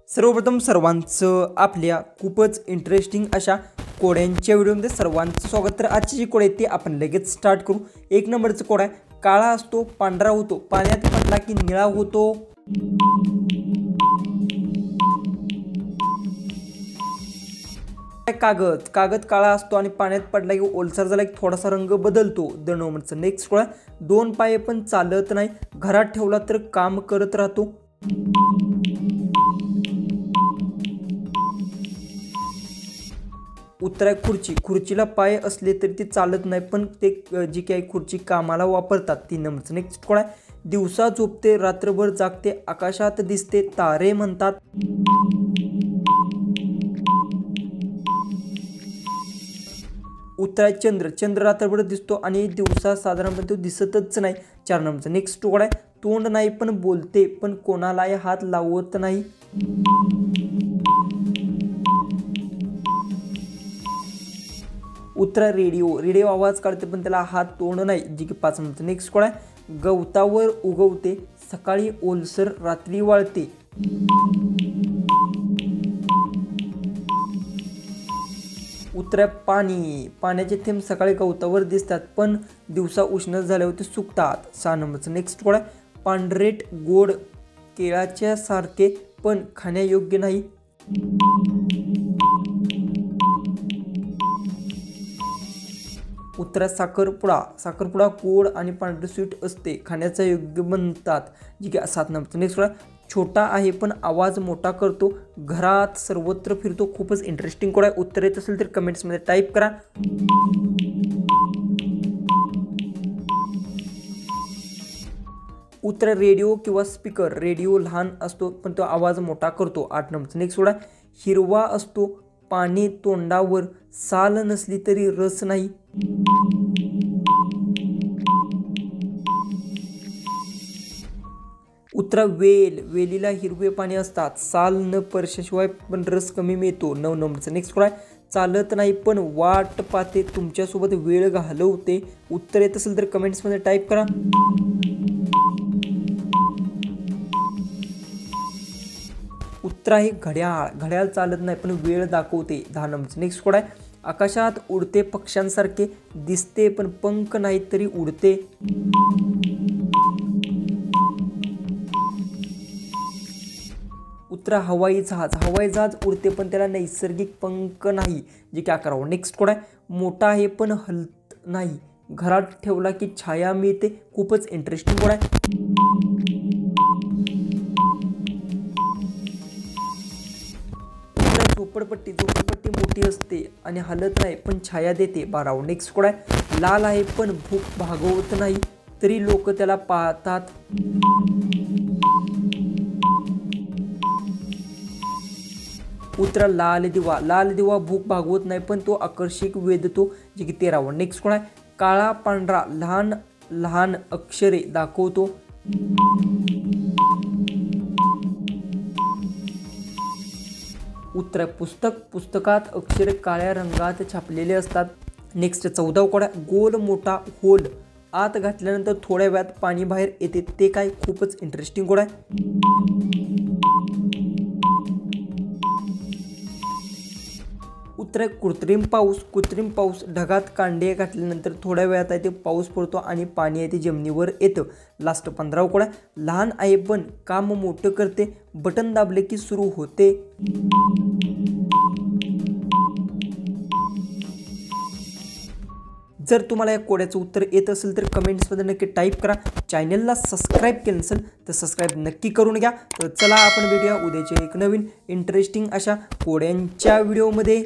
सर्वप्रथम सर्वांचं आपल्या खूपच इंटरेस्टिंग अशा कोड्यांच्या व्हिडिओमध्ये सर्वांचं स्वागत। तर आजची जी कोड आहे ती आपण लगेच स्टार्ट करू। एक नंबरचं कोड आहे, काळा असतो पांढरा होतो, पाण्यात पडला की निळा होतो। कागद कागद काळा असतो आणि पाण्यात पडला की ओलसर झाला की थोडासा रंग बदलतो। 2 नंबरचं नेक्स्ट कोड आहे, दोन पाय पण चालत नाही, घरात ठेवला तर काम करत राहतो। उत्तर आहे खुर्ची, खुर्चीला पाय असले तरी ती चालत नाही, पण ते जी काही खुर्ची कामाला वापरतात। 3 नंबरचं नेक्स्ट कोड आहे, दिवसा झोपते रात्रभर जागते, आकाशात दिसते तारे म्हणतात। उत्तर आहे चंद्र, चंद्र रात्रभर दिसतो आणि दिवसा साधारणपणे तो दिसतच नाही। 4 नंबरचं नेक्स्ट कोड आहे, तोंड नाही पण बोलते, पण कोणालाही हात लावत नाही। उत्तर रेडिओ, रेडिओ आवाज काढते पण त्याला हात तोंड नाही, जी की 5 नंबरचं नेक्स्ट कोड आहे, गवतावर उगवते, सकाळी ओलसर रात्री वाळते। उत्तर पाणी, पाण्याचे थेंब सकाळी गवतावर दिसतात पण दिवसा उष्ण झाल्यावर ते सुकतात। 6 नंबरचं नेक्स्ट कोड आहे, पांढरेट गोड केळाच्या सारखे पण खाण्यायोग्य नाही। उत्तर साखरपुडा, साखरपुडा गोड आणि पांढरे स्वीट असते, खाण्याचा योग्य बनतात, जी की 7 नंबरचं नेक्स्ट कोड आहे, छोटा आहे पण आवाज मोठा करतो, घरात सर्वत्र फिरतो। खूपच इंटरेस्टिंग कोड आहे। उत्तर येत असेल तर कमेंट्समध्ये टाईप करा। उत्तर रेडिओ किंवा स्पीकर, रेडिओ लहान असतो पण तो आवाज मोठा करतो। 8 नंबरचं नेक्स्ट कोड आहे, हिरवा असतो, पाणी तोंडावर, साल नसली तरी रस नाही। उत्तर वेल, वेलीला हिरवे पाणी असतात, साल न परशाशिवाय पण रस कमी मिळतो। 9 नंबरचं नेक्स्ट कोड आहे, चालत नाही पण वाट पाहते, तुमच्यासोबत वेळ घालवते। उत्तर येत असेल तर कमेंट्समध्ये टाईप करा। उत्तर आहे घड्याळ, घड्याळ चालत नाही पण वेळ दाखवते। 10 नंबरचं नेक्स्ट कोड आहे, आकाशात उडते पक्ष्यांसारखे, दिसते पण पंख नाही तरी उडते। उत्तर हवाई जहाज, हवाई जहाज उडते पण त्याला नैसर्गिक पंख नाही, जे की 11. नेक्स्ट कोड आहे, मोठा आहे पण हलत नाही, घरात ठेवला की छाया मिळते। खूपच इंटरेस्टिंग कोड आहे। झोपडपट्टी, झोपडपट्टी मोठी असते आणि हलत नाही पण छाया देते। 12. नेक्स्ट कोड आहे, लाल आहे पण भूक भागवत नाही, तरी लोक त्याला पाहतात। उत्तर लाल दिवा, लाल दिवा भूक भागवत नाही पण तो आकर्षक वेधतो, जे की 13. नेक्स्ट कोड आहे, काळा पांढरा लहान लहान अक्षरे दाखवतो। उत्तर पुस्तक, पुस्तकात अक्षरे काळ्या रंगात छापलेले असतात। नेक्स्ट 14 कोड आहे, गोल मोठा होल, आत घातल्यानंतर थोड्या वेळात पाणी बाहेर येते, ते काय? खूपच इंटरेस्टिंग कोड आहे। उत्तर कृत्रिम पाऊस, कृत्रिम पाऊस, ढगात कांडे घातल्यानंतर थोड्या वेळात आहे ते पाऊस पडतो आणि पाणी आहे ते जमिनीवर येतं। लास्ट 15 कोड आहे, लहान आहे पण काम मोठं करते, बटन दाबले की सुरू होते। जर तुम्हाला या कोड्याचं उत्तर येत असेल तर कमेंट्समध्ये नक्की टाईप करा। चॅनलला सबस्क्राईब केलं नसेल तर सबस्क्राईब नक्की करून घ्या। तर चला आपण भेटूया उद्याच्या एक नवीन इंटरेस्टिंग अशा कोड्यांच्या व्हिडिओमध्ये।